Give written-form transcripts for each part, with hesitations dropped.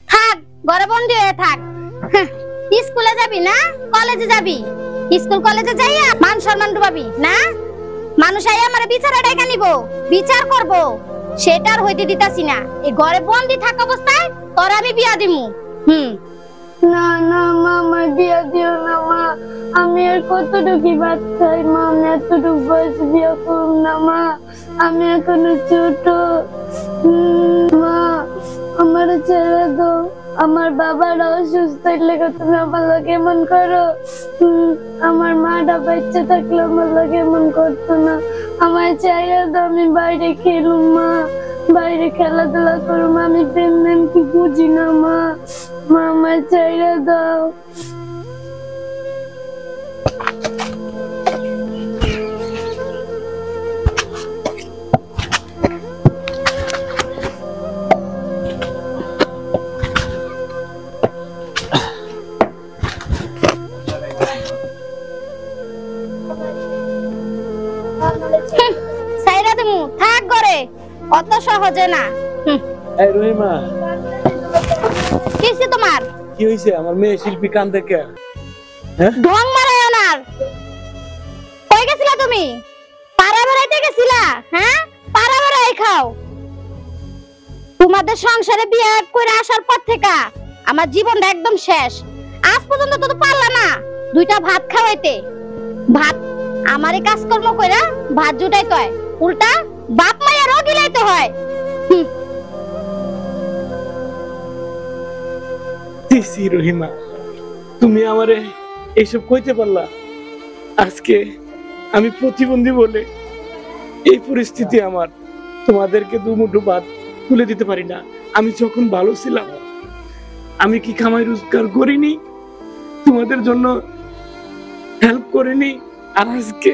থাক ঘরে বন্দি হয়ে থাক। স্কুলে যাবি না কলেজে যাবি? স্কুল কলেজে যাইয়া মান সম্মান ডুবাবি না? মানুষ আইয়া আমার বিচারে ডাইকা নিব, বিচার করব, সেটার হইতে দিতাছি না। এই ঘরে বন্দি থাকা অবস্থায় তোর আমি বিয়া দিমু। না না মা, আমার বিয়া দিও না মা। আমি আর কতটুকু বাদ খাই মা, আমি এতটুকু বয়স বিয়া করুম না মা, আমি এখনো ছোট। মা আমার ছেড়ে দাও, আমার বাবার অসুস্থ লেগে তুমি আমার লাগে এমন করো। আমার মাটা বাচ্চা থাকলে আমার লাগে এমন করতো না। আমার ছেড়ে দাও, আমি বাইরে খেলুম মা, বাইরে খেলাধুলা করুম, আমি প্রেম কি বুঝি না মা। মা আমার ছেড়ে দাও। সাইরা দিমু, থাক ঘরে, অত সহজে না। এই রহিমা, কিছে তোমার? কি হইছে? আমার মেয়ে শিল্পী কান থেকে ঢং মারায় না। কই গেছিলা তুমি? পাড়া বেড়াইতে গেছিলা? হ্যাঁ, পাড়া বেড়াই খাও। তোমাদের সংসারে বিয়ে করে আসার পর থেকে আমার জীবনটা একদম শেষ। আজ পর্যন্ত তো পারলা না দুইটা ভাত খাওয়াইতে। ভাত আমারে কাজকর্ম কইরা ভাত জুটাইতে হয়, উল্টা বাপ মায়ের গিলাইতে হয়। রহিমা, তুমি আমারে এইসব কইতে পারলা? আজকে আমি প্রতিবন্ধী বলে এই পরিস্থিতি আমার, তোমাদেরকে দুমুঠো ভাত তুলে দিতে পারি না। আমি যখন ভালো ছিলাম আমি কি কামাই রোজগার করিনি, তোমাদের জন্য হেল্প করিনি? আর আজকে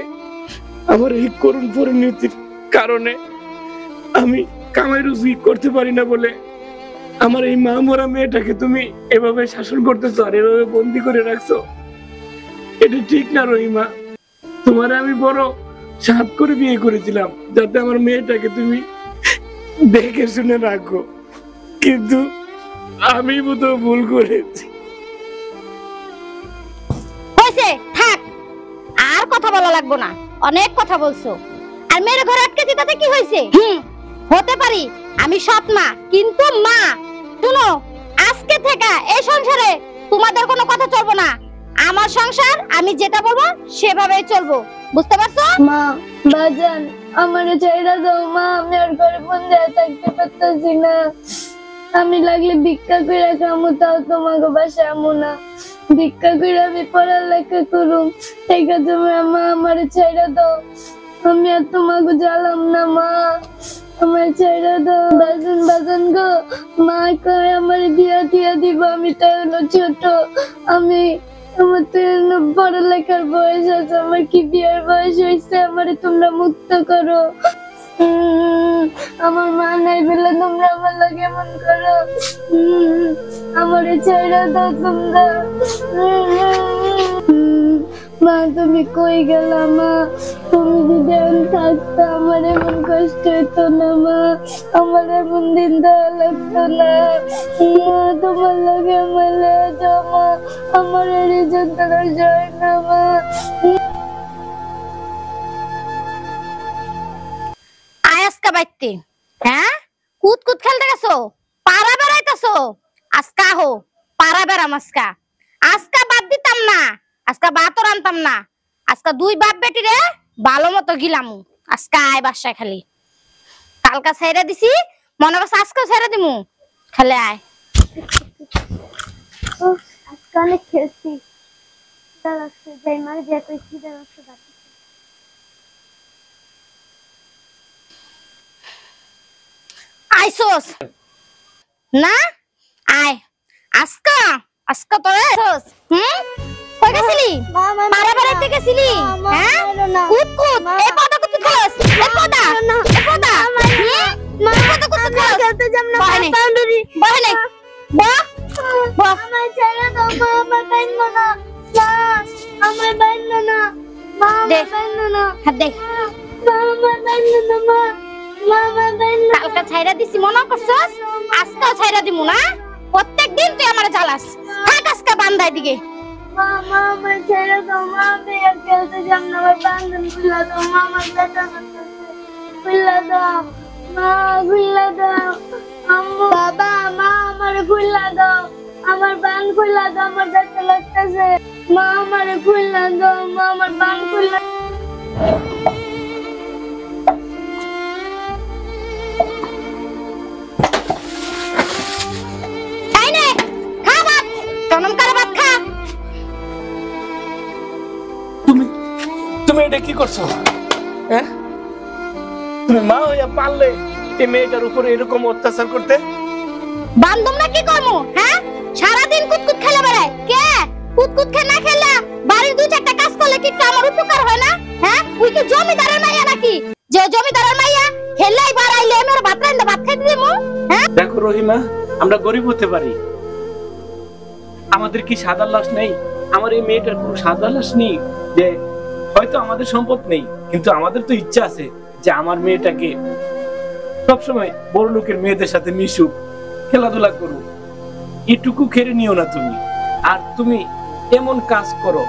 আমার এই করুণ পরিণতির কারণে আমি কামাই রোজগার করতে পারি না বলে আমার এই মা মরা মেয়েটাকে তুমি এভাবে শাসন করতেছো আর এভাবে বন্দি করে রাখছো। এটা ঠিক না রহিমা। তোমার আমি বড় সাধ করে বিয়ে করেছিলাম যাতে আমার মেয়েটাকে তুমি দেখে শুনে রাখো, কিন্তু আমি তো ভুল করেছি। হইছে, থাক, আর কথা বলা লাগবো না, অনেক কথা বলছো। আর মেয়ের ঘরে আটকে দিতে কি হইছে? হতে পারি আমি সৎ মা, কিন্তু মা শুনো, আজকে থেকে এই সংসারে তোমাদের কোনো কথা চলবো না। আমার সংসার, আমি যেটা বলবো সেভাবেই চলবো, বুঝতে পারছো? মা বাজান আমার ছেড়ে দাও মা, আমি আর ঘরে বন্ধে থাকতে পারতেছি না। আমি লাগলে ভিক্ষা করে খামু, তাও তোমাকে বাসায় আমু না। ভিক্ষা করে আমি পড়ালেখা করুম, ঠিক আছে মা, আমার ছেড়ে দাও। আমি আর তোমাকে জ্বালাম না মা, আমার ছেড়ে দাও। বাজান বাজান গো, মা কয় আমার বিয়া দিয়া দিব, আমি তো হলো ছোট, আমি আমার তো পড়ালেখার বয়স আছে, আমার কি বিয়ের বয়স হয়েছে? আমার তোমরা মুক্ত করো। আমার মা নাই বলে তোমরা আমার লাগে এমন করো। আমার ছেড়ে দাও তোমরা। মা তুমি কই গেলা মা? তুমি যদি আমি থাকতো আমার এমন কষ্ট হইতো না মা, আমার এমন দিন দেওয়া লাগতো না মা। তোমার লাগে আমার লয়ে যাও মা, আমার আর এই যন্ত্রণা যায় না মা। আজকা বাইতে, হ্যাঁ, কুত কুত খেলতে গেছো, পাড়া বেড়াইতেছো। আজকা হো পাড়া বেড়াম, আজকা আজকা বাদ দিতাম না, আজকা ভাতও রান্তাম না। আজকা দুই বাপ বেটি রে ভালো মতো গিলামু। আজকা আয় বাসায়, খালি কালকা ছেড়ে দিছি, মনে করছে আজকেও ছেড়ে দিমু, খালি আয়। আজকে অনেক খেলছি, যাই মার বিয়ে করেছি। আইসোস না? আয় আজকা, আজকা তো আইসোস। কই গেছিলি? পাড়া বেড়াইতে গেছিলি? হ্যাঁ, কুত কুত, এই পদা কুত খেলস, এই পদা, এই পদা, মা কত কুত খেলস? খেলতে যাম না বাউন্ডারি, বহলে বাহ বাহ। আমার ছেড়ে দাও মা, আমার বাইন্দো না মা, আমার বাইন্দো না মা, আমার বাইন্দো না। হাত দে, মা আমার বাইন্দো না মা, মামা বেন্না কালকে ছাইরা দিছি মনে করছস, আজকেও ছাইরা দিমু না। প্রত্যেকদিন তুই আমারে জ্বালাস। থাক আজকে বান্দাই দিকে। মামা আমার ছেড়ে দাও, মামা আর খেলতে যাব না, আমার বান্ধন খুলে দাও, মামা ব্যথা করতেছে, খুলে দাও মা, খুলে দাও আম্মু, বাবা মা আমার খুলে দাও, আমার বান খুলে দাও, আমার ব্যথা লাগতেছে, মা আমার খুলে দাও, মা আমার বান খুলে খাই নে, খা ভাত, জনম করে ভাত খা। তুমি তুমি এটা কি করছো? হ্যাঁ, তুমি মা হইয়া পারলে এই মেয়েটার উপরে এরকম অত্যাচার করতে? বান্ধব না কি করমু? হ্যাঁ, সারাদিন কুতকুত খেলে বেড়ায়। কে কুতকুত খেলে না খেলা বাড়ির দুই চারটা কাজ করলে কি একটু আমার উপকার হয় না? হ্যাঁ, তুই কি জমিদারের মাইয়া নাকি যে জমিদারের মাইয়া খেলাই বাড়াইলে আমার ভাত রান্দা ভাত খাইতে দিমু? হ্যাঁ, দেখো রহিমা, আমরা গরিব হতে পারি, আমাদের কি সাদা লাশ নেই? আমার এই মেয়েটার কোনো সাদা লাশ নেই যে হয়তো আমাদের সম্পদ নেই, কিন্তু আমাদের তো ইচ্ছা আছে যে আমার মেয়েটাকে সবসময় বড় লোকের মেয়েদের সাথে মিশুক, খেলাধুলা করুক। এটুকু খেরে নিও না তুমি। আর তুমি এমন কাজ করো,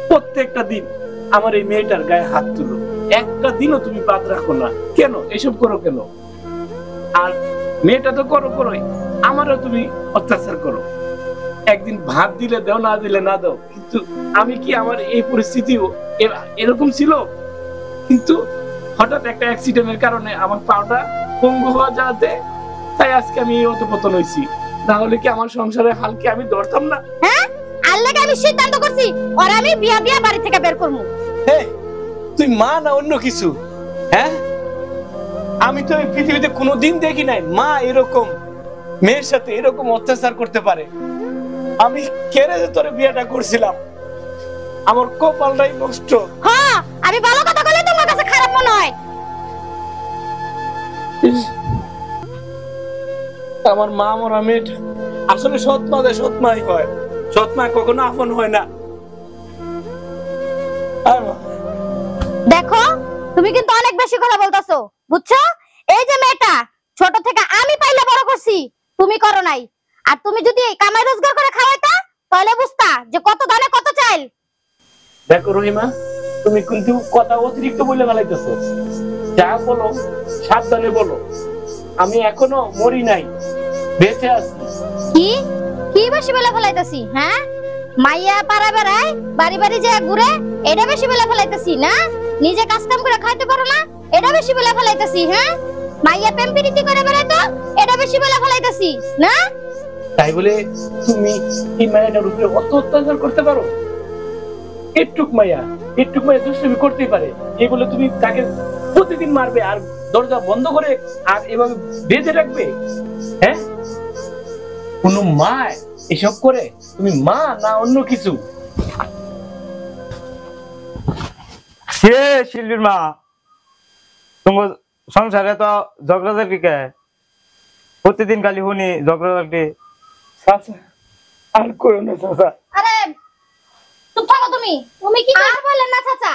প্রত্যেকটা দিন আমার এই মেয়েটার গায়ে হাত তুলো, একটা দিনও তুমি বাদ রাখো না। কেন এসব করো কেন? আর মেয়েটা তো করোই, আমারও তুমি অত্যাচার করো। একদিন ভাত দিলে দাও, না দিলে না দাও, কিন্তু আমি কি আমার এই পরিস্থিতি এরকম ছিল? কিন্তু হঠাৎ একটা অ্যাক্সিডেন্টের কারণে আমার পাটা পঙ্গু হওয়া যাতে, তাই আজকে আমি এই অধপতন হইছি। না হলে কি আমার সংসারের হালকে আমি ধরতাম না? হ্যাঁ, আল্লাহকে আমি সিদ্ধান্ত করছি আর আমি বিয়া দিয়া বাড়ি থেকে বের করমু। হে, তুই মা না অন্য কিছু? হ্যাঁ, আমি তো এই পৃথিবীতে কোনোদিন দেখি নাই মা এরকম মেয়ের সাথে এরকম অত্যাচার করতে পারে। আমি কেড়ে যে তোরে বিয়েটা করছিলাম, আমার কপালটাই নষ্ট। হ্যাঁ, আমি ভালো কথা বলে তোমার কাছে খারাপ মনে হয়। আমার মা মরা মেয়েটা আসলে সৎ মাই হয়, সৎ মা কখনো আপন হয় না। দেখো, তুমি কিন্তু অনেক বেশি কথা বলতাছো, বুঝছো? এই যে মেয়েটা ছোট থেকে আমি পাইলে বড় করছি, তুমি করো নাই। আর তুমি যদি কামাই রোজগার করে খাওয়াইতা তাহলে বুঝতা যে কত দানে কত চাইল। দেখো রহিমা, তুমি কিন্তু কথা অতিরিক্ত বলে ফেলাইতেছো। যা বলো সাবধানে বলো, আমি এখনো মরি নাই, বেঁচে আছি। কি কি বেশি বলে ফেলাইতাছি? হ্যাঁ, মাইয়া পাড়া বেড়ায় বাড়ি বাড়ি যে ঘুরে, এটা বেশি বলে ফেলাইতাছি না? নিজে কাজ কাম করে খাইতে পারো না, এটা বেশি বলে ফেলাইতাছি? হ্যাঁ, মাইয়া প্রেম প্রীতি করে বেড়ায় তো, এটা বেশি বলে ফেলাইতাছি না? তাই বলে তুমি এই মায়ের উপরে অত অত্যাচার করতে পারো? একটুক মাইয়া দুষ্টামি করতেই পারে, এই বলে তুমি তাকে প্রতিদিন মারবে আর দরজা বন্ধ করে আর এভাবে বেঁধে রাখবে? হ্যাঁ, কোন মা এসব করে? তুমি মা না অন্য কিছু? কে শিল্পীর মা? তোমার সংসারে তো ঝগড়াঝাটি কে? প্রতিদিন খালি শুনি ঝগড়াঝাটি। চাচা, আর করো না চাচা। আরে চুপ থাকো তুমি। তুমি কি আর বলেন না চাচা?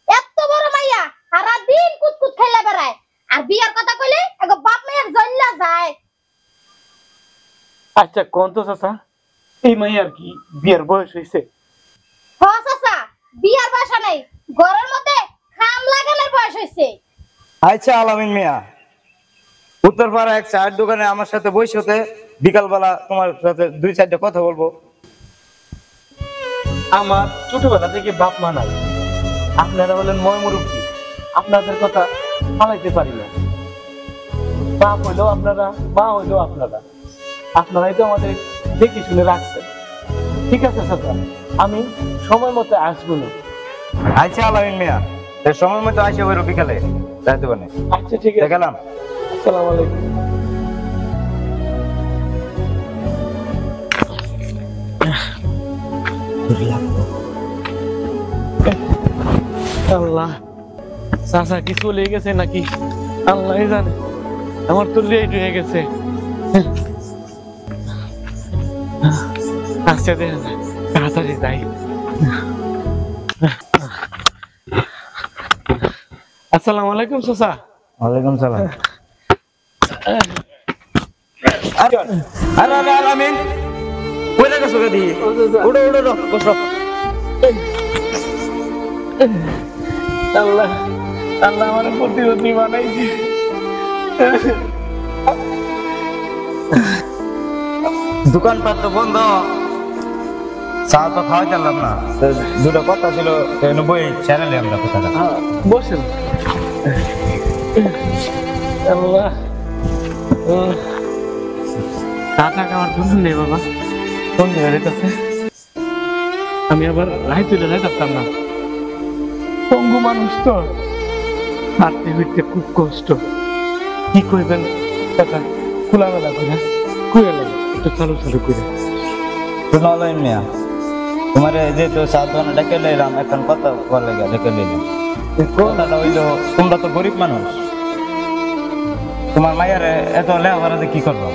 এত বড় মাইয়া সারা দিন কুতকুত খেলে বেড়ায়, আর বিয়ার কথা কইলে এগো বাপ মায়ের জল্লা যায়। আচ্ছা কোন তো চাচা, এই মাইয়ার কি বিয়ের বয়স হয়েছে? হ চাচা, বিয়ার বয়স নাই, ঘরের মধ্যে খাম লাগানোর বয়স হইছে। আচ্ছা আলামিন মিয়া, উত্তরপাড়া এক চায়ের দোকানে আমার সাথে বসে বিকালবেলা তোমার সাথে দুই চারটা কথা বলবো। আমার ছোটবেলা থেকে বাপ মা নাই, আপনারা হলেন ময়মুরব্বী, আপনাদের কথা ফালাইতে পারি না। বাপ হইলেও আপনারা, মা হইলেও আপনারা, আপনারাই তো আমাদের দেখে শুনে রাখছেন। ঠিক আছে চাচা, আমি সময় মতো আসবো না। আচ্ছা আলামিন মিয়া, সময় মতো আসে ওই বিকালে চায়ের দোকানে। আচ্ছা ঠিক আছে, গেলাম। আসসালামু আলাইকুম। আল্লাহ, চাচা কি চলে গেছে নাকি আল্লাহ জানে, আমার তো লেট হয়ে গেছে। আচ্ছা দেখেন, তাড়াতাড়ি যাই। আসসালামু আলাইকুম চাচা। ওয়ালাইকুম সালাম। আরে আরে আলামিন কই না গেছো গাদি? উড়ো উড়ো উড়ো বসো। আল্লাহ আল্লাহ আমার প্রতিবন্ধী বানাইছে। দোকানপাট তো বন্ধ, চা তো খাওয়া চাললাম না, দুটো কথা ছিল বই চ্যানেলে আমরা কথাটা। বসেন। আল্লাহ টাকা আমার জন্য নেই বাবা, কোন জায়গায় কাছে আমি আবার রায় তুলে যাইতাম না। পঙ্গু মানুষ তো, হাঁটতে ফিরতে খুব কষ্ট। কি কইবেন কথা খোলামেলা করে কুয়ে লাগে, একটু চালু চালু করে। শোনো আলামিন মিয়া, তোমার যেহেতু চা দোকানে ডেকে লইলাম, এখন কথা বলে ডেকে লইলাম। কথাটা হইলো, তোমরা তো গরিব মানুষ, তোমার মায়ের এত লেখাপড়াতে কি করবো?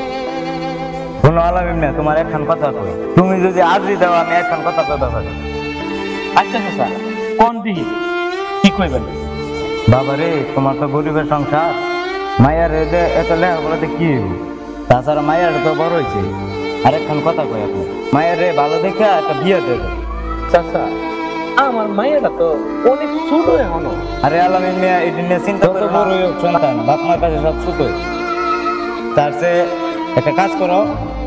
শোনো আলামিন মিয়া, তোমার এখন কথা কই, তুমি যদি আজই দাও আমি এখন কথা কইতে পারি। আচ্ছা আচ্ছা কোন দিকে কি কইবেন? বাবা রে, তোমার তো গরিবের সংসার, মায়ের এত লেখাপড়াতে কি হইব? তাছাড়া মায়ের তো বড় হয়েছে, আর এখন কথা কই আপনি মায়ের রে ভালো দেখে একটা বিয়ে দেবে। চাচা আমার মায়েরা তো অনেক ছোট এখনো। আরে আলামিন মিয়া, এটি নিয়ে চিন্তা করো না। সন্তান বাপ মার কাছে সব ছোটই, তার চেয়ে একটা কাজ করো,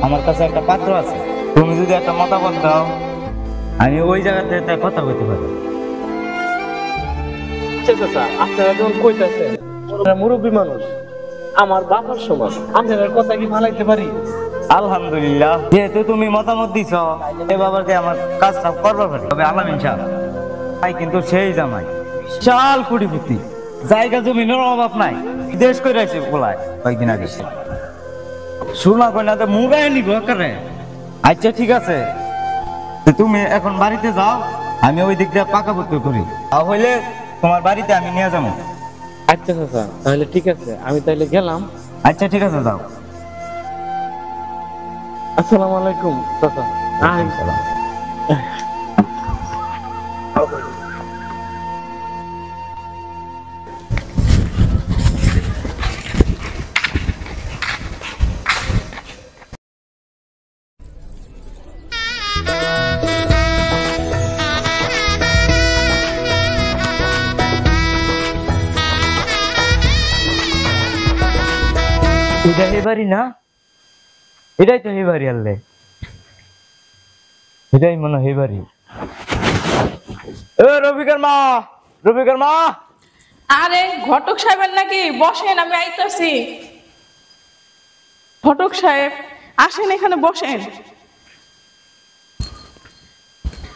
আমার কাছে একটা পাত্র আছে, তুমি যদি একটা মতামত দাও আমি ওই জায়গাতে কথা বলতে পারি। চাচা আপনারা যখন কইতাছেন মুরব্বী মানুষ, আমার বাবার সমান, আপনাদের কথা কি ভালাইতে পারি? আলহামদুলিল্লাহ, যেহেতু তুমি মতামত দিছ, এই বাবাকে আমার কাজটা করবার পারি। তবে আলামিন সাহেব ভাই কিন্তু সেই জামাই বিশাল কোটিপতি, জায়গা জমিনের অভাব নাই, বিদেশ করে আছে বলায় কয়েকদিন আগে। শোনা কইনাতে মুগায় নিব করে। আচ্ছা ঠিক আছে, তুমি এখন বাড়িতে যাও, আমি ওই দিক দিয়ে পাকাপোক্ত করি, তাহলে তোমার বাড়িতে আমি নিয়ে যাবো। আচ্ছা চাচা তাহলে ঠিক আছে, আমি তাহলে গেলাম। আচ্ছা ঠিক আছে, যাও। আসসালামু আলাইকুম চাচা। সালাম। এটা হে বাড়ি না? এটাই তো হে বাড়ি, আনলে এটাই মনে হে বাড়ি। এ রফিকের মা, রফিকের মা। আরে ঘটক সাহেবের নাকি? বসেন, আমি আইতাছি। ঘটক সাহেব আসেন, এখানে বসেন।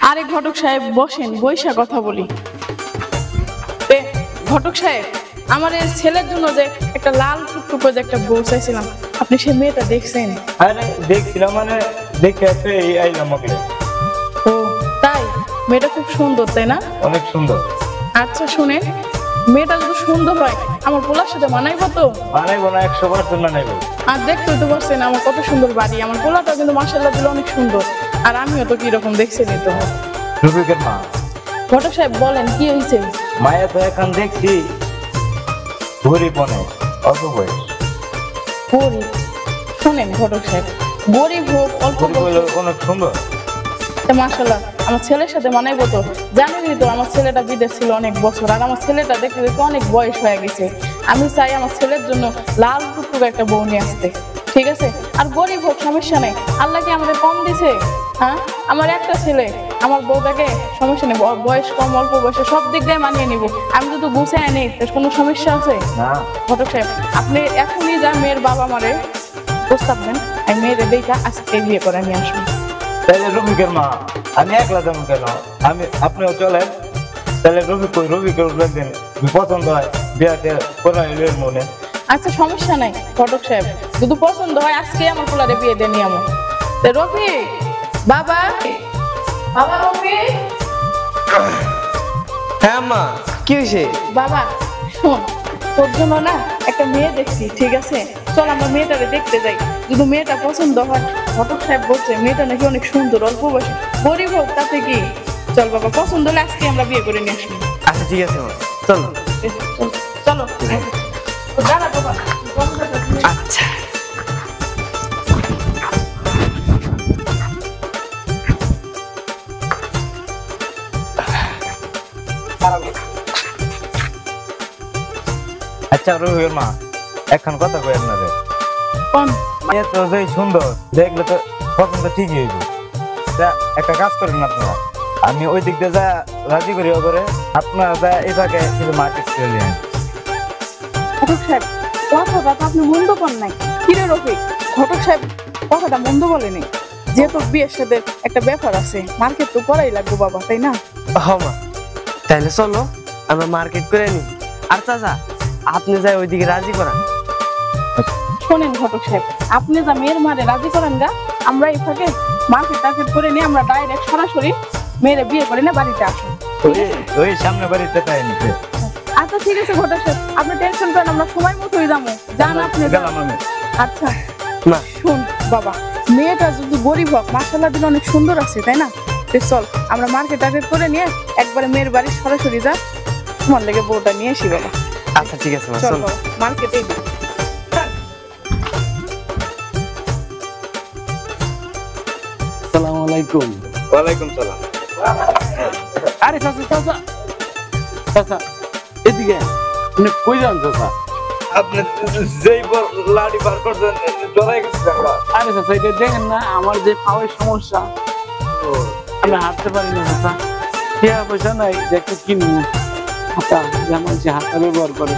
আরে ঘটক সাহেব বসেন, বইসা কথা বলি। ঘটক সাহেব, আমার এই ছেলের জন্য যে একটা লাল টুকটুকো যে একটা বউ চাইছিলাম, আপনি সে মেয়েটা দেখছেন? আরে দেখছিলাম, মানে দেখে একটা এই আইলাম ওকে। ও তাই? মেয়েটা খুব সুন্দর তাই না? অনেক সুন্দর। আচ্ছা শুনেন, মেয়েটা যদি সুন্দর হয় আমার পোলার সাথে মানাইবো তো? বানাইবো না, 100% বানাইবো। আর দেখতে তো পারছেন আমার কত সুন্দর বাড়ি, আমার পোলাটা কিন্তু মাশাআল্লাহ দিলে অনেক সুন্দর, আর আমিও তো কিরকম দেখছেন তো। রফিকের মা, ঘটক সাহেব বলেন কি হয়েছে? মায়া তো এখন দেখছি গরিব, অনেক অল্প বয়স। গরিব? শুনেন ঘটক সাহেব, গরিব হোক অল্প অনেক সুন্দর, মাশাআল্লাহ আমার ছেলের সাথে মানাইবো তো? জানেনই তো আমার ছেলেটা বিদেশ ছিল অনেক বছর, আর আমার ছেলেটা দেখতে দেখতে অনেক বয়স হয়ে গেছে। আমি চাই আমার ছেলের জন্য লাল টুকটুক একটা বউ নিয়ে আসতে, ঠিক আছে? আর গরিব হোক সমস্যা নেই, আল্লাহ কি আমাদের কম দিছে? হ্যাঁ, আমার একটা ছেলে, আমার বউটাকে সমস্যা নেই, বয়স কম অল্প বয়সে সব দিক দিয়ে মানিয়ে নিব। আমি যদি গুছাই নেই কোনো সমস্যা আছে? ঘটক সাহেব আপনি এখনই যা মেয়ের বাবা মারে প্রস্তাব দেন, আমি মেয়ের দেখা আজকে বিয়ে করে নিয়ে আসবো। তাহলে রফিকের মা আমি একলা যাবো কেন? আপনিও চলেন, তাহলে রফিকের দেখবেন পছন্দ হয় বিয়াতে করা এর মনে। আচ্ছা সমস্যা নাই ঘটক সাহেব, যদি পছন্দ হয় আজকে আমার পোলারে বিয়ে দিয়ে নিয়ে আমো। রফিক বাবা, বাবা রফিক। হ্যাঁ মা, কি হয়েছে? বাবা শোন, তোর জন্য না একটা মেয়ে দেখছি, ঠিক আছে? চল আমরা মেয়েটারে দেখতে যাই, যদি মেয়েটা পছন্দ হয়। ঘটক সাহেব বলছে মেয়েটা নাকি অনেক সুন্দর, অল্প বয়সে, গরিব হোক তাতে কি। চল বাবা, পছন্দ হলে আজকে আমরা বিয়ে করে নিয়ে আসবো। আচ্ছা ঠিক আছে মা, চলো। চলো। দাঁড়া বাবা আচ্ছা আচ্ছা রুহির মা এখন কথা কই আপনারে কোন মেয়ে তো যে সুন্দর দেখলে তো পছন্দ ঠিকই হইব তা একটা কাজ করেন না আপনারা আমি ওই দিক দিয়ে যা রাজি করি করে আপনারা যা এই জায়গায় কিছু মার্কেট করে নিয়ে ঘটক সাহেব কথাটা তো আপনি মন্দ করেন নাই কিরে রফিক ঘটক সাহেব কথাটা মন্দ বলেনি যেহেতু বিয়ের সাথে একটা ব্যাপার আছে মার্কেট তো করাই লাগবে বাবা তাই না মা তাহলে চলো আমরা মার্কেট করে নি আর চাচা আপনি যাই ওইদিকে রাজি করান শোনেন ঘটক সাহেব আপনি যা মেয়ের মারে রাজি করেন গা আমরা এই ফাঁকে মার্কেট টার্কেট করে নিয়ে আমরা ডাইরেক্ট সরাসরি মেয়েরে বিয়ে করে না বাড়িতে আসুন ওই সামনে বাড়িতে তাই নিতে আচ্ছা ঠিক আছে ঘটক সাহেব আপনি টেনশন করেন আমরা সময় মতোই যাবো যান আপনি যান। গেলাম আমি আচ্ছা না শুন বাবা মেয়েটা যদি গরিব হোক মাশাআল্লাহ দিন অনেক সুন্দর আছে তাই না তো চল আমরা মার্কেট টার্কেট করে নিয়ে একবারে মেয়ের বাড়ি সরাসরি যা তোমার লেগে বউটা নিয়ে আসি বাবা আচ্ছা ঠিক আছে মা চল চলো বাবা মার্কেটেই আসসালামু আলাইকুম। ওয়ালাইকুম সালাম আরে চাচা চাচা চাচা এদিকে আপনি কই যান চাচা? আপনি যেই লাড়ি বার করছেন ডরাই গেছি আমরা আরে চাচা এটা দেখেন না আমার যে পাওয়ার সমস্যা আমি হাঁটতে পারি না চাচা খেয়া পয়সা নাই যে একটা কিনবো হাতা যে আমার যে হাতটা ব্যবহার করে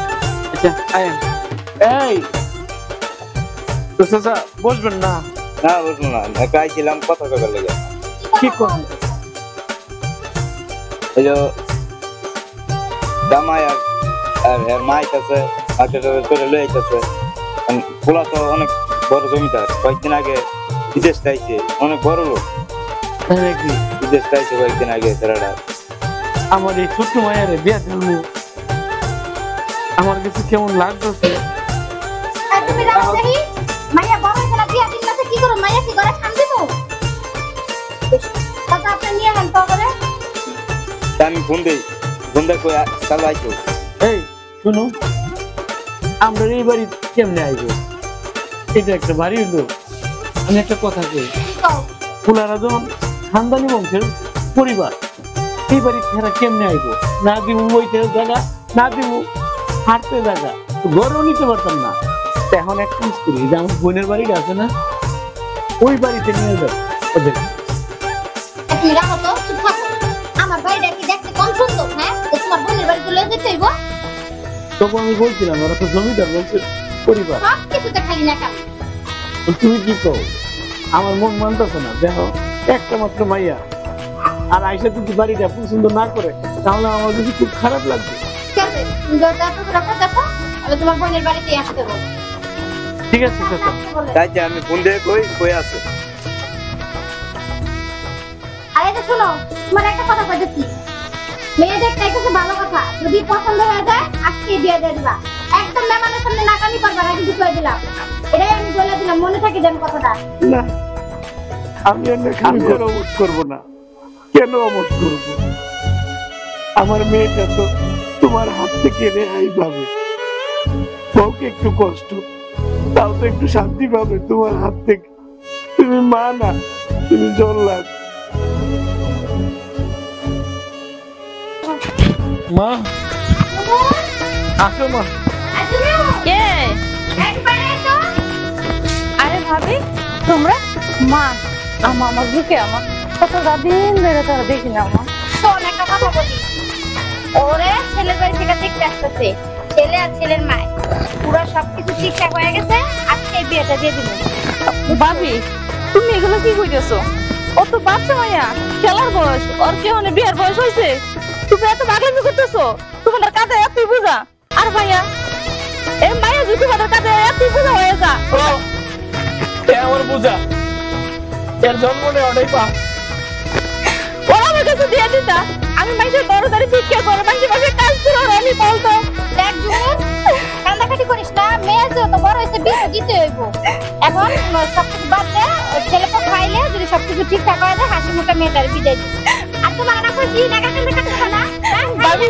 আচ্ছা আয়েন এই তো চাচা বসবেন না না বুঝলো না একাই ছিলাম কথা কবার লেগে কি করেন এই যে জামাই আর এর মাইক আছে মার্কেটে করে লয়ে আইতেছে পোলা তো অনেক বড় জমিদার কয়েকদিন আগে বিদেশ আইছে অনেক বড় লোক তাই নাকি? বিদেশ আইছে কয়েকদিন আগে ছেলেটা আমার এই ছোট্ট মায়ের বিয়া দিল আমার কাছে কেমন লাগতেছে আর তুমি রাও দেখি মাইয়া বড় হইছে না বিয়া দিন না কি করো মাইয়া কি করে খান দিমু কথা আপনি নিয়ে আন তো করে তা আমি ফোন দেই ফোন দিয়ে কই কাল আইছো এই শুনো আমরা এই বাড়ি কেমনে আইবো এটা একটা বাড়ি হলো আমি একটা কথা কই ফুলারা যখন খানদানি বংশের পরিবার এই বাড়ি ফেরা কেমনে আইবো না দিব বইতে জায়গা না দিব হাঁটতে জায়গা ঘরও নিতে পারতাম না তা এখন এক কাজ করি যে আমার বোনের বাড়িটা আছে না ওই বাড়িতে নিয়ে যাও ওদের তুমি রাখো তো চুপ থাকো আমার বাড়িটা কি দেখতে কম সুন্দর হ্যাঁ যে তোমার বোনের বাড়িতে লয়ে যেতে হইব তখন আমি বলছিলাম ওরা তো জমিদার বংশের পরিবার সব কিছুতে খালি না কাম তুমি কি কও আমার মন মানতেছে না দেখো একটা মাত্র মাইয়া আর আইসা যদি বাড়িটা পছন্দ না করে তাহলে আমার কাছে খুব খারাপ লাগবে ঠিক আছে তুমি দরজা তো রাখো দেখো তাহলে তোমার বোনের বাড়িতে আসতে বলো ঠিক আছে চাচা তাই যে আমি ফোন দিয়ে কই আছে আরে তো শোনো তোমার একটা কথা কইতেছি মেয়ে দেখতে একটা ভালো কথা যদি পছন্দ হয়ে যায় আজকে বিয়ে দিয়ে দিবা একদম মেহমানের সামনে নাকামি করবা না কিন্তু কই দিলাম এটাই আমি বলে দিলাম মনে থাকে যেন কথাটা না আমি আর নাকামি করে অমত করবো না কেন অমত করবো আমার মেয়েটা তো তোমার হাত থেকে রেহাই পাবে বউকে একটু কষ্ট তাও তো একটু শান্তি পাবে তোমার হাত থেকে তুমি মা না তুমি জল্লাদ মা আসো মা কে একবারে তো আরে ভাবি তোমরা মা আমার বুকে আমার কতটা দিন ধরে তোরা দেখি না মা শোন একটা কথা বলি ওরে ছেলের বাড়ি থেকে দেখতে আসতেছে ছেলে আর ছেলের মা পুরো সবকিছু ঠিকঠাক হয়ে গেছে আজকে এই বিয়েটা দিয়ে দিবো ভাবি তুমি এগুলো কি কইতেছো ও তো বাচ্চা মাইয়া খেলার বয়স ওর কি মানে বিয়ের বয়স হয়েছে তুমি এত পাগলামি করতেছো তোমার কাঁধে এতই বোঝা আর ভাইয়া এই মাইয়া যদি তোমার কাঁধে এতই বোঝা হয়ে যা আমার বোঝা এর জন্ম নেই অনেক পা ওরা আমার কাছে দিয়ে দিতা আমি মাইসের বড় দাঁড়ি ভিক্ষা করে মাইসের কাজ করে আমি বলতো দেখ জুমুন কান্দাকাটি করিস না মেয়ে যে তো বড় হয়েছে বিয়ে দিতে হইব এখন সবকিছু বাদ দে ছেলেকে খাইলে যদি সবকিছু ঠিকঠাক হয়ে যায় হাসি মুখে মেয়েটার বিদায় দিবি আর তোমার না কইছি না কান্দা কাটো না ভাবি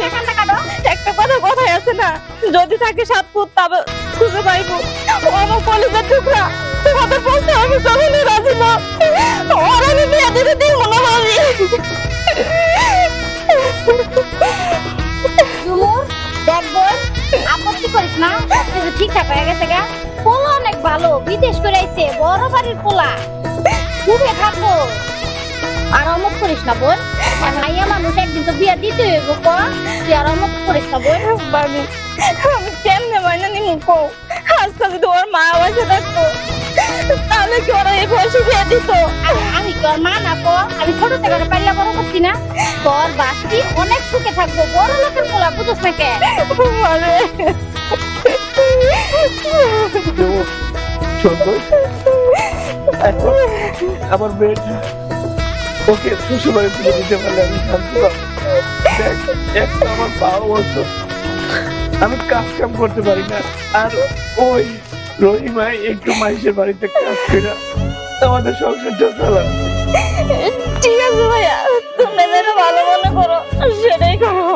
একটা কথা কথাই আছে আছে না, যদি থাকে 7 ফুট তবে খুঁজে পাইবো। ও আমার কলেজের টুকরা, তোমাদের প্রশ্নে আমি কখনোই রাজি না। ওর আমি বিয়ে দিতে দিব না ভাবি। ঝুমুর দেখ বোন, আপত্তি করিস না, সবকিছু ঠিকঠাক হয়ে গেছে গা। পোলা অনেক ভালো, বিদেশ করে আইছে, বড় বাড়ির পোলা, সুখে থাকবো। আর অমুক করিস না বোন, মাইয়া মানুষ একদিন তো বিয়া দিতে হইব। তুই আর অমুক করিস না বোন। ভাবি আমি কেমনে মাইনা নিমু কও? আজকাল যদি ওর মা বাসা থাকতো তাহলে কি ওরা এই বয়সে বিয়ে দিত? আমি তোর মা না কো, আমি ছোট থেকে ওরে পাইলা বড় করছি না। তোর বাস্তি অনেক সুখে থাকবো, বড় লোকের পোলা, বুঝছ না কে? আরে আমার মেয়েটা ওকে শ্বশুরবাড়ি তুলে দিতে পারলে আমি শান্তি পাবো। দেখ, একটা আমার বাবা বলছো আমি কাজ কাম করতে পারি না, আর ওই রহিমাই একটু মাইশের বাড়িতে কাজ করে আমাদের সংসারটা চালানো। ঠিক আছে ভাইয়া, তুমি যেটা ভালো মনে করো সেটাই করো।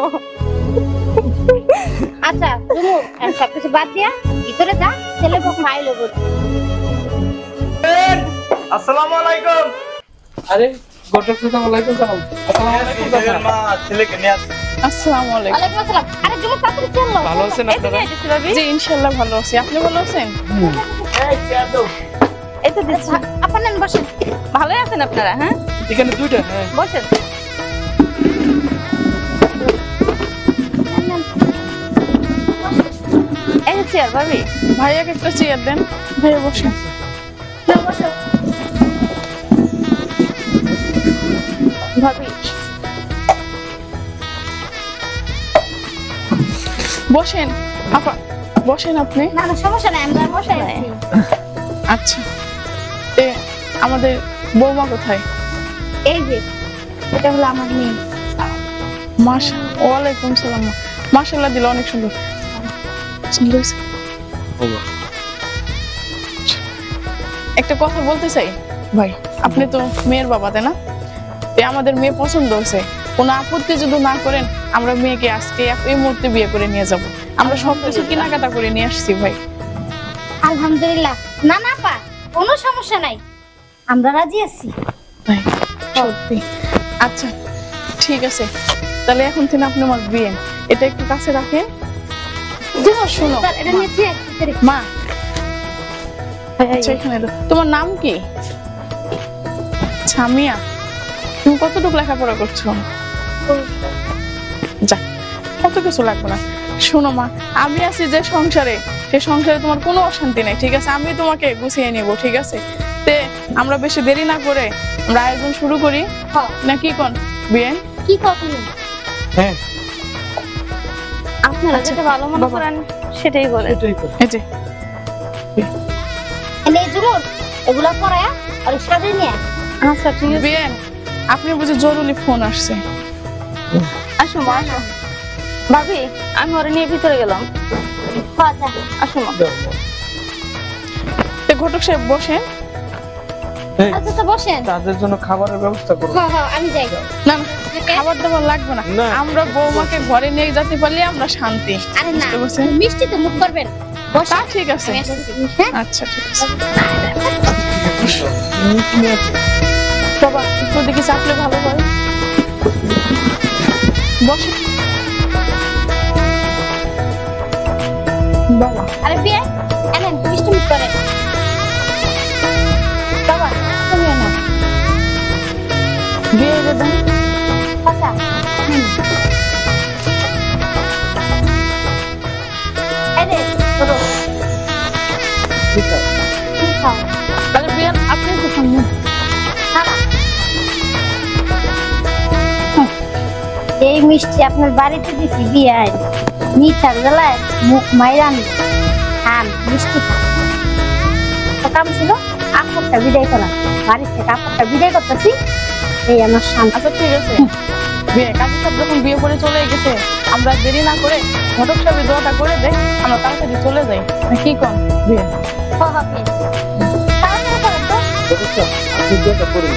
আচ্ছা ঝুমুর, সবকিছু বাদ দিয়া ভিতরে যা, ছেলে পক্ষ আইলো বল। আসসালামু আলাইকুম। আরে ঘটক চাচা, ওয়ালাইকুম সালাম। আসসালামু আলাইকুম চাচা। মা ছেলেকে নিয়ে আসছে। আসসালামু আলাইকুম। ওয়ালাইকুম আসসালাম। আরে ঝুমুর তাড়াতাড়ি চলো। ভালো আছেন আপনারা? জি ইনশাআল্লাহ ভালো আছি, আপনি ভালো আছেন? এই চেয়ার দাও। এই তো দিচ্ছি। আপনারা বসেন। ভালোই আছেন আপনারা? হ্যাঁ এখানে দুইটা। হ্যাঁ বসেন। এই চেয়ার ভাবি। ভাইয়াকে একটা চেয়ার দেন। ভাইয়া বসেন। বসো। ভাবি বসেন আপা, বসেন আপনি। না না সমস্যা নাই, আমরা বসে আছি। আচ্ছা, এ আমাদের বৌমা কোথায়? এই যে এটা হলো আমার মেয়ে। মাশা, ওয়ালাইকুম সালাম। মাশাআল্লাহ, দিল অনেক সুন্দর। সুন্দর হয়েছে। একটা কথা বলতে চাই ভাই, আপনি তো মেয়ের বাবা তাই না? আমাদের মেয়ে পছন্দ হয়েছে, কোনো আপত্তি যদি না করেন আমরা মেয়েকে আজকে এই মুহূর্তে বিয়ে করে নিয়ে যাব। আমরা সবকিছু কেনাকাটা করে নিয়ে আসছি ভাই। আলহামদুলিল্লাহ। না না পা, কোনো সমস্যা নাই, আমরা রাজি আছি। ভাই সত্যি। আচ্ছা ঠিক আছে, তাহলে এখন থেকে আপনি আমার বিয়ে, এটা একটু কাছে রাখেন। শোনো স্যার, এটা নিয়ে চেক করে। মা, আচ্ছা এখানে এলো। তোমার নাম কি? ছামিয়া। তুমি কতটুকু লেখাপড়া করছো? যাক, কত কিছু লাগবে না। শোনো মা, আমি আছি যে সংসারে, সে সংসারে তোমার কোনো অশান্তি নেই, ঠিক আছে? আমি তোমাকে গুছিয়ে নিব, ঠিক আছে? তে আমরা বেশি দেরি না করে আমরা আয়োজন শুরু করি না কি কোন বিয়েন? কি কথা? হ্যাঁ আপনারা যেটা ভালো মনে করেন সেটাই বলেন। এটাই তো। এই যে এনে জুমুর এগুলা পড়ায়া আর সাজে নিয়ে। আচ্ছা ঠিক আছে। বিয়েন, আপনি বুঝি জরুরি ফোন আসছে? আসো মা, আসো। ভাবি আমি ওরে নিয়ে ভিতরে গেলাম। আচ্ছা আসো মা। তে ঘটক সাহেব বসেন। এই, আচ্ছা তো বসেন। তাদের জন্য খাবারের ব্যবস্থা করো। হ্যাঁ হ্যাঁ আমি যাই। না না, খাবার দাবার লাগবে না, না। আমরা বৌমাকে ঘরে নিয়ে যেতে পারলে আমরা শান্তি। আরে না, বুঝতে পারছেন? মিষ্টি তো মুখ করবেন। তা বসেন, ঠিক আছে। আমি আসতেছি। হ্যাঁ আচ্ছা ঠিক আছে। বাবা একটু দিকে চাপলে ভালো হয়। বসে বাবা। আরে বিয়ে এনেন, মিষ্টি মুখ করেন। বাবা তুমিও না। বিয়ে দেন। আচ্ছা এই রে ধরো। তুমি খাও। তাহলে বিয়ে আপনি একটু খান না। না না। এই মিষ্টি আপনার বাড়িতে দিছি বিয়ায়, মিঠার গলায় মুখ মাইরান খান, মিষ্টি খান। তো কাম ছিল আপরটা বিদায় করা, বাড়ি থেকে আপরটা বিদায় করতেছি। এই আমার শান্তি। আচ্ছা ঠিক আছে। বিয়ে কাজী সাহেব যখন বিয়ে করে চলে গেছে, আমরা দেরি না করে ঘটক সাহেবের দোয়াটা করে দেখ, আমরা তাড়াতাড়ি চলে যাই, না কি কোন বিয়ে? হবে তাড়াতাড়ি করেন তো। আপনি যেটা করবেন।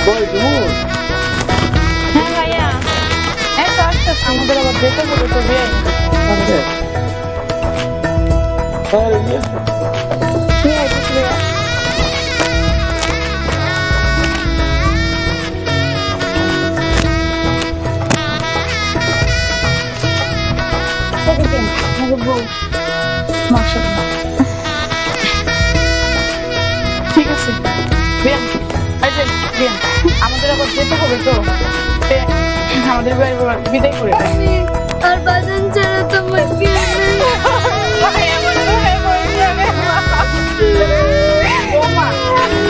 কই তুমি হ্যাঁ ভাইয়া এই তো আসতেছি আমাদের আবার যেতে হবে তো বিয়ে আরে আরে কি হয়েছে ভাইয়া মাশাআল্লাহ ঠিক আছে বিয়ান এই যে বিয়ান আমাদের আবার যেতে হবে তো আমাদের বিদায় করে দেয় আর বাজান ছাড়া তোমার কি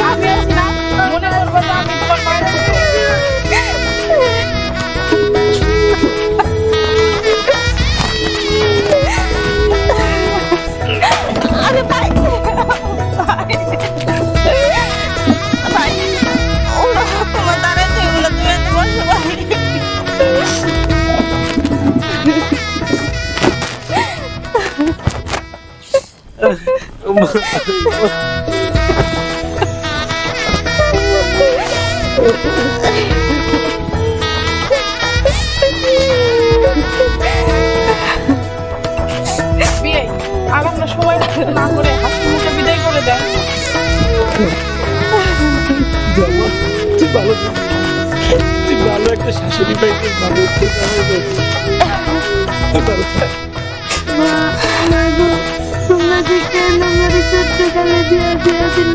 আমি আছি না মনে করবো না আমি তোমার মায়ের আরে ভাই ভাই ওরা তোমার দাঁড়াইছে ওগুলো তুমি এত বসে বিয়ে আর আমরা সবাই না করে হাসি মুখে বিদায় করে দেন তুই ভালো একটা শাশুড়ি পাইছিস ভালো তোমরা যে কেন আমার ছোট্ট কালে বিয়ে দিয়েছিল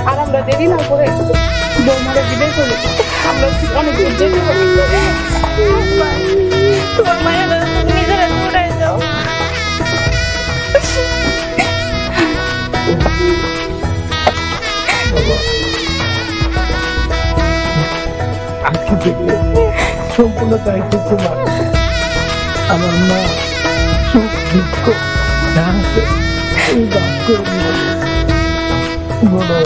আর আমরা দেরি না করে বৌমারে বিদায় করি আমরা অনেক দূর যেতে পারি তোমার মায়ের নিজেরা দৌড়াই যাও আজকে থেকে সম্পূর্ণ দায়িত্ব তোমার আমার মা সুখ দুঃখ যা আছে তুমি বাদ করে নিও বলো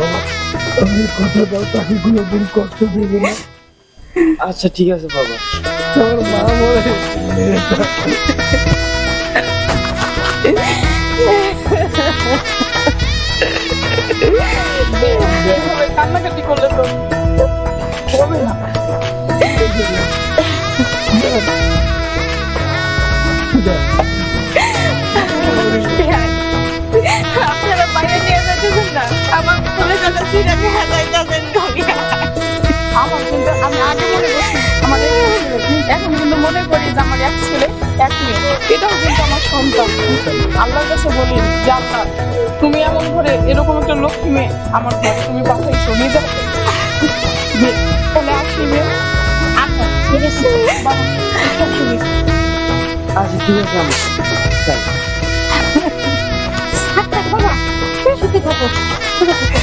আমি কথা দাও তাকে কোনোদিন কষ্ট দেবে না আচ্ছা ঠিক আছে বাবা আমার মা মরে কান্নাকাটি করলে তো হবে না আপনারা বাইরে নিয়ে যাচ্ছেন না আমার চলে যাচ্ছি আমি হাজাইতেছেন আমার কিন্তু আমি আগে মনে করছি আমার এখন কিন্তু মনে করি যে আমার এক ছেলে এক মেয়ে এটাও কিন্তু আমার সন্তান আল্লাহর কাছে বলি যে আল্লাহ তুমি এমন করে এরকম একটা লক্ষ্মী মেয়ে আমার ঘর তুমি পাঠাইছো নিজের তাহলে আসিবে আচ্ছা ঠিক আছে বাবা আচ্ছা ঠিক আছে আমি যাই। বাবা সুখে থাকো সুখে থাকো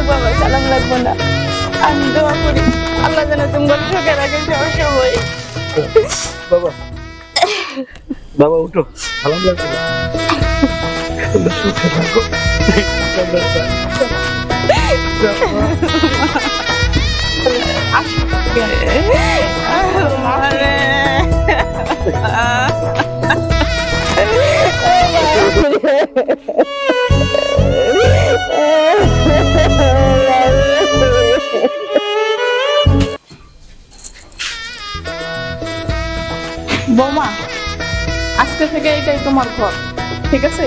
বাবা সালাম লাগবো না আমি দোয়া করি আল্লাহ যেন তোমার সুখে রাখে সবসময় বাবা বাবা উঠো সালাম লাগবে না তোমরা সুখে থাকো বৌমা আজকে থেকে এটাই তোমার ঘর ঠিক আছে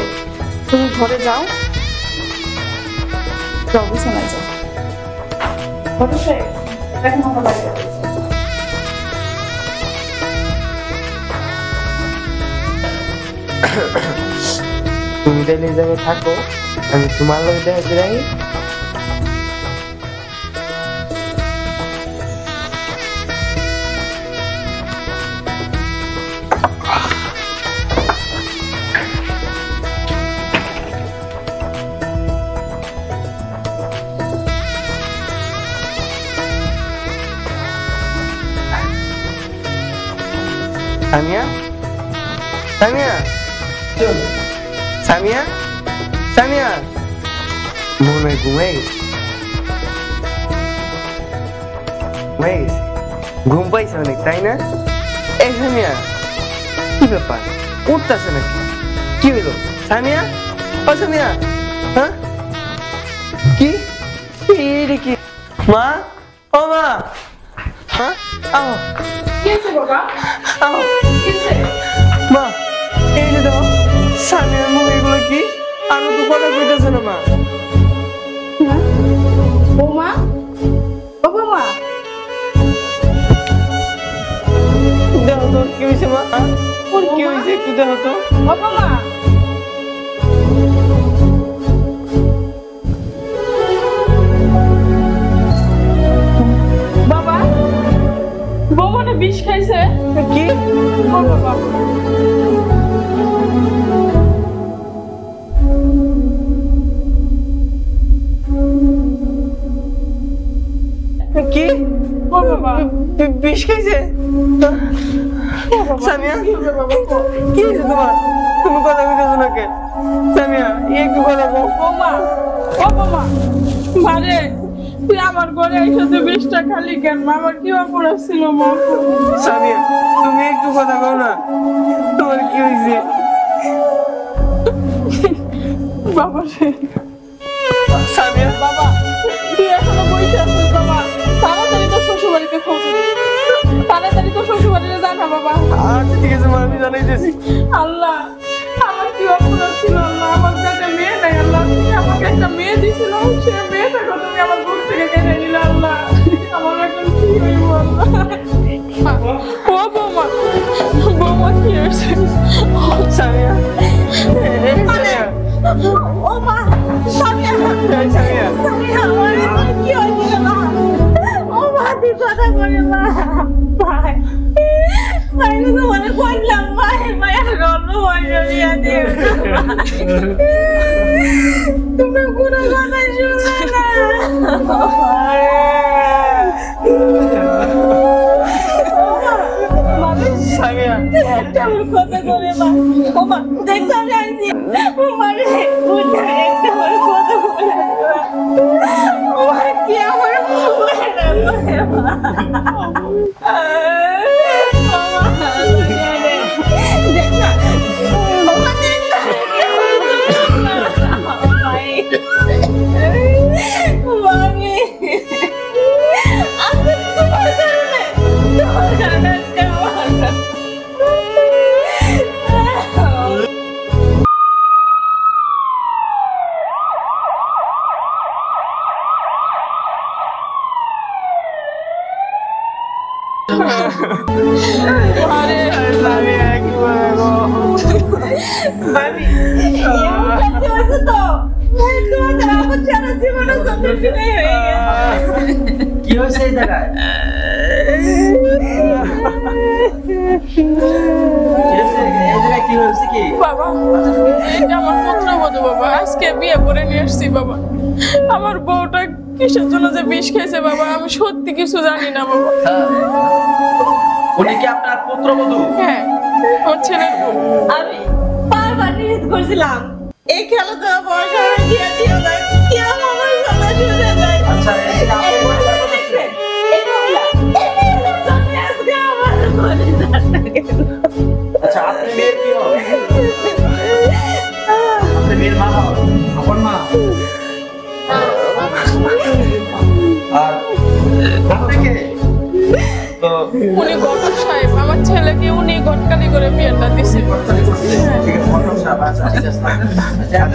তুমি ঘরে যাও যাও বিছানায় যাও এখন আমরা বাইরে তুমি তাইলে এই জায়গায় থাকো আমি তোমার লোক দেখে যাই সামিয়া সামিয়া সামিয়া সামিয়া মনে ঘুমাই গেছে ঘুমাই গেছে ঘুম পাইছে অনেক তাই না এই সামিয়া কি ব্যাপার উঠতেছে নাকি কি হলো সামিয়া ও সামিয়া হ্যাঁ কি এটা কি মা ও মা হ্যাঁ আও কি হয়েছে বাবা আও কি হয়েছে মা এই যে দাও সামিয়ার মুখ এগুলো কি আমি তো কথা কইতেছে না মা বৌমা ও বৌমা দেখো তো কি হয়েছে মা ওর কি হয়েছে একটু দেখো তো ও বৌমা বাবা বৌমা না বিষ খাইছে কি ও বাবা কি ও বাবা বিষ খাইছে সামিয়া কি হবে বাবা কি হয়েছে তোমার তুমি কথা কইতেছো না কেন সামিয়া একটু কথা কও বৌমা ও বৌমা মারে তুই আমার ঘরে এসে তুই বিষটা খালি কেন মা আমার কি অপরাধ ছিল মা সামিয়া তুমি একটু কথা কও না তোমার কি হয়েছে বাবা রে সামিয়া বাবা তুই এখনো বসে আছিস বাবা তাড়াতাড়ি তো শ্বশুর বাড়িতে খোঁজ তাড়াতাড়ি তো শ্বশুর বাড়িতে যা না বাবা আচ্ছা ঠিক আছে মা আমি জানাইতেছি আল্লাহ আমার কি অপরাধ ছিল আল্লাহ আমার যাতে মেয়ে নাই আল্লাহ তুমি আমাকে একটা মেয়ে দিয়েছিল সে মেয়েটাকে তুমি আমার বুক থেকে কেড়ে নিলে আল্লাহ আমার এখন কি হইব আল্লাহ ও বৌমা বৌমা কি হয়েছে সামিয়া এই সামিয়া ও মা সামিয়া এই সামিয়া সামিয়া আমার এখন কি হয়েছে মা ও মা তুই কথা বলে মা ভাই ভাই তো মনে করলাম ভাই মায়ের গল্প বলিয়া দিয়ে তুমি কোনো কথা শুনলে না সামিয়া একটা কথা করে মা ও মা দেখো আমি আনছি মানে একটা কথা বলে ও মা কি আমার সামিয়া কি বলবো কি হয়েছে এই জায়গায় কি হয়েছে কি বাবা এটা আমার পুত্রবধূ বাবা আজকে বিয়ে করে নিয়ে এসছি বাবা আমার বউটা কিসের জন্য যে বিষ খাইছে বাবা আমি সত্যি কিছু জানি না বাবা উনি কি আপনার পুত্রবধূ হ্যাঁ ওর ছেলের বউ আমি বারবার নিষেধ করছিলাম এই খেলা তো বয়স দিয়ে দিও না কি আমার কথা শুনে যায় আচ্ছা এই যে আপনি বলে যাচ্ছেন আচ্ছা আপনি মেয়ের কি হন আপনি মেয়ের মা হন আপন মা আর আপনি কে তো উনি ঘটক সাহেব আমার ছেলেকে উনি ঘটকালি করে বিয়েটা দিছে ঠিক আছে ঘটক সাহেব আচ্ছা ঠিক আছে আচ্ছা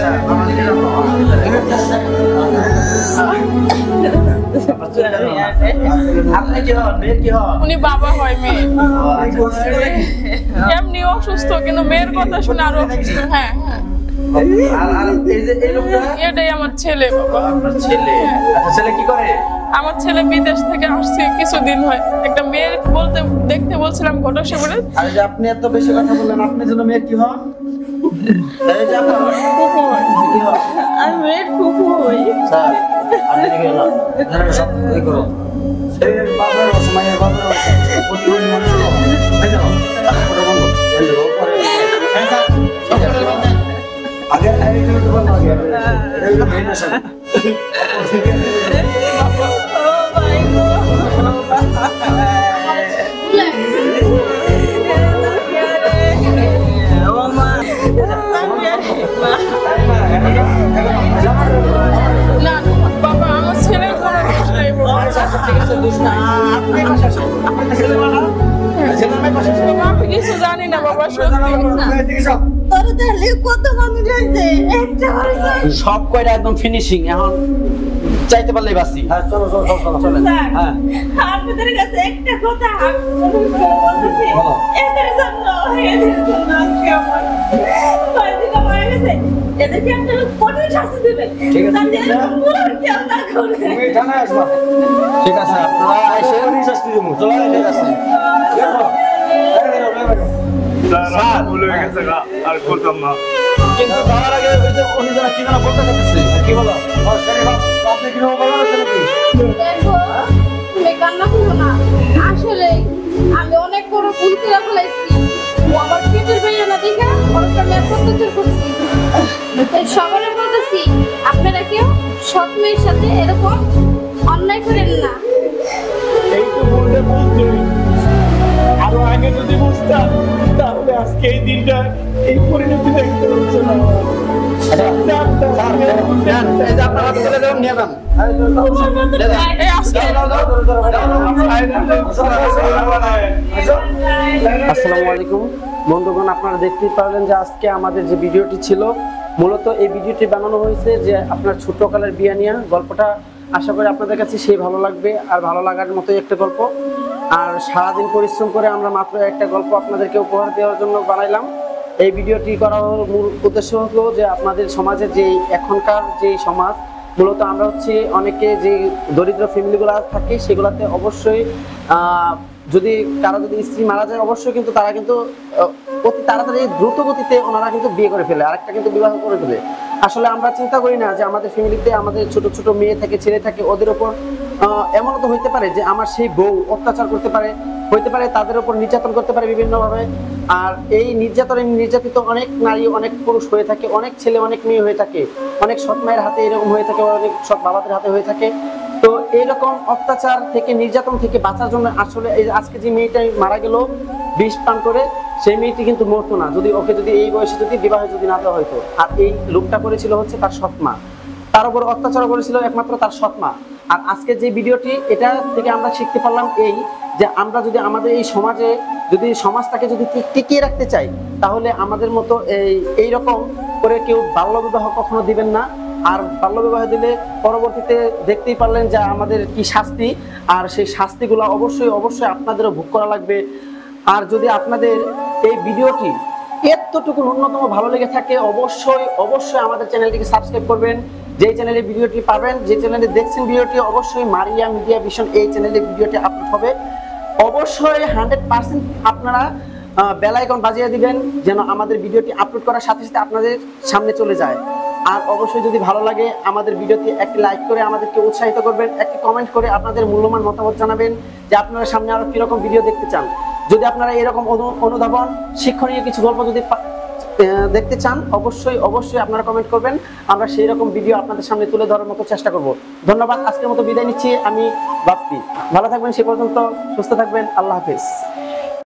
আপনি কি হন মেয়ের কি হন উনি বাবা হয় মেয়ে এমনি অসুস্থ কিন্তু মেয়ের কথা শুনে আরো অসুস্থ হ্যাঁ হ্যাঁ আর এই যে এই লোকটা এটাই আমার ছেলে বাবা আপনার ছেলে আচ্ছা ছেলে কি করে আমার ছেলে বিদেশ থেকে আসছে কিছুদিন হয় একটা মেয়ে বলতে দেখতে বলছিলাম ঘটক সাহেবের আর যে আপনি এত বেশি কথা বললেন আপনি যেন মেয়ের কি হন এই যে আপনার ফুফু হয় কি হন আমি মেয়ের ফুফু হই স্যার আপনি কি গেলাম যারা সব এই করো এই বাবার সময়ের বাবার প্রতিদিন মানুষ এই যাও ওটা বন্ধ এই যাও পরে হ্যাঁ স্যার সব করে বন্ধ আগে এই যে বন্ধ আগে এই যে মেয়ে সব ও ভাই গো দোষ না আপনি পাশে আসেন আপনি ছেলে বাবা ছেলে মেয়ে পাশে আসেন আমি কিছু জানি না বাবা সত্যি তোর তাহলে কত মানুষ আছে একটা হয়েছে সব কয়টা একদম ফিনিশিং এখন চাইতে পারলেই বাসি হ্যাঁ চলো চলো চলো চলেন হ্যাঁ আপনাদের কাছে একটা কথা বলতেছি এদের জন্য আজকে আমার কয়েকদিন মারা গেছে এদেরকে একটা কঠিন শাস্তি দেবেন ঠিক আছে, যাতে ঠিক আছে। এরকম ভুল আর কেউ না করে তুমি জানা আসবা ঠিক আছে আপনারা এসে শাস্তি দেবো চলো ঠিক আছে দেখো স্যার ভুল হয়ে গেছে গা আর করতাম না কিন্তু যাওয়ার আগে ওই যে উনি যারা কি যেন বলতে চাইতেছে কি বলো ও সেরে আপনি কি রকম বলার আছে নাকি দেখো তুমি কান্না করো না আসলে আমি অনেক বড় ভুল করে ফেলাইছি ও আমার পেটের বাইরে না দেখে অনেকটা মেয়ে অত্যাচার করছি তাই সবাই বলতেছি আপনারা কেউ সৎ মেয়ের সাথে এরকম অন্যায় করেন না এই তো ভুলটা বুঝছি আরো আগে যদি বুঝতাম তাহলে আজকে এই দিনটা এই পরিণতি দেখতে হচ্ছে না স্যার নেন এই যে আপনারা চলে যান নিয়ে যান এই আজকে আসসালামু আলাইকুম বন্ধুগণ, আপনারা দেখতেই পারলেন যে আজকে আমাদের যে ভিডিওটি ছিল মূলত এই ভিডিওটি বানানো হয়েছে যে আপনার ছোটকালের বিয়ে নিয়ে গল্পটা। আশা করি আপনাদের কাছে সেই ভালো লাগবে আর ভালো লাগার মতোই একটা গল্প। আর সারাদিন পরিশ্রম করে আমরা মাত্র একটা গল্প আপনাদেরকে উপহার দেওয়ার জন্য বানাইলাম। এই ভিডিওটি করার মূল উদ্দেশ্য হলো যে আপনাদের সমাজের যে এখনকার যে সমাজ মূলত আমরা হচ্ছে অনেকে যে দরিদ্র ফ্যামিলিগুলো থাকে সেগুলোতে অবশ্যই যদি কারো যদি স্ত্রী মারা যায় অবশ্যই কিন্তু তারা কিন্তু অতি তাড়াতাড়ি দ্রুত গতিতে ওনারা কিন্তু বিয়ে করে ফেলে, আরেকটা কিন্তু বিবাহ করে ফেলে। আসলে আমরা চিন্তা করি না যে আমাদের ফ্যামিলিতে আমাদের ছোট ছোট মেয়ে থাকে ছেলে থাকে ওদের উপর এমনও তো হইতে পারে যে আমার সেই বউ অত্যাচার করতে পারে, হইতে পারে তাদের উপর নির্যাতন করতে পারে বিভিন্নভাবে। আর এই নির্যাতিত অনেক নারী অনেক পুরুষ হয়ে থাকে, অনেক ছেলে অনেক মেয়ে হয়ে থাকে, অনেক সৎ মায়ের হাতে এরকম হয়ে থাকে, অনেক সৎ বাবাদের হাতে হয়ে থাকে। তো এইরকম অত্যাচার থেকে নির্যাতন থেকে বাঁচার জন্য আসলে এই আজকে যে মেয়েটা মারা গেল বিষ পান করে, সেই মেয়েটি কিন্তু মরতো না যদি ওকে যদি এই বয়সে যদি বিবাহ যদি না দেওয়া হতো। আর এই লোকটা করেছিল হচ্ছে তার সৎ মা, তার উপর অত্যাচার করেছিল একমাত্র তার সৎ মা। আর আজকে যে ভিডিওটি এটা থেকে আমরা শিখতে পারলাম এই যে আমরা যদি আমাদের এই সমাজে যদি সমাজটাকে যদি টিকিয়ে রাখতে চাই তাহলে আমাদের মতো এইরকম করে কেউ বাল্যবিবাহ কখনো দিবেন না। আর বাল্যবিবাহ দিলে পরবর্তীতে দেখতেই পারলেন যে আমাদের কি শাস্তি, আর সেই শাস্তিগুলো অবশ্যই অবশ্যই আপনাদেরও ভোগ করা লাগবে। আর যদি আপনাদের এই ভিডিওটি এতটুকু ন্যূনতম ভালো লেগে থাকে অবশ্যই অবশ্যই আমাদের চ্যানেলটিকে সাবস্ক্রাইব করবেন। যেই চ্যানেলে ভিডিওটি পাবেন, যে চ্যানেলে দেখছেন ভিডিওটি, অবশ্যই মারিয়া মিডিয়া ভিশন এই চ্যানেলে ভিডিওটি আপলোড হবে। অবশ্যই 100% আপনারা বেল আইকন বাজিয়ে দিবেন যেন আমাদের ভিডিওটি আপলোড করার সাথে সাথে আপনাদের সামনে চলে যায়। আর অবশ্যই যদি ভালো লাগে আমাদের ভিডিওতে একটি লাইক করে আমাদেরকে উৎসাহিত করবেন, একটি কমেন্ট করে আপনাদের মূল্যবান মতামত জানাবেন যে আপনারা সামনে আরো কিরকম ভিডিও দেখতে চান। যদি আপনারা এরকম অনুধাবন শিক্ষণীয় কিছু গল্প যদি দেখতে চান অবশ্যই অবশ্যই আপনারা কমেন্ট করবেন, আমরা সেই রকম ভিডিও আপনাদের সামনে তুলে ধরার মতো চেষ্টা করব। ধন্যবাদ, আজকের মতো বিদায় নিচ্ছি আমি বাপ্পি। ভালো থাকবেন সে পর্যন্ত, সুস্থ থাকবেন, আল্লাহ হাফেজ।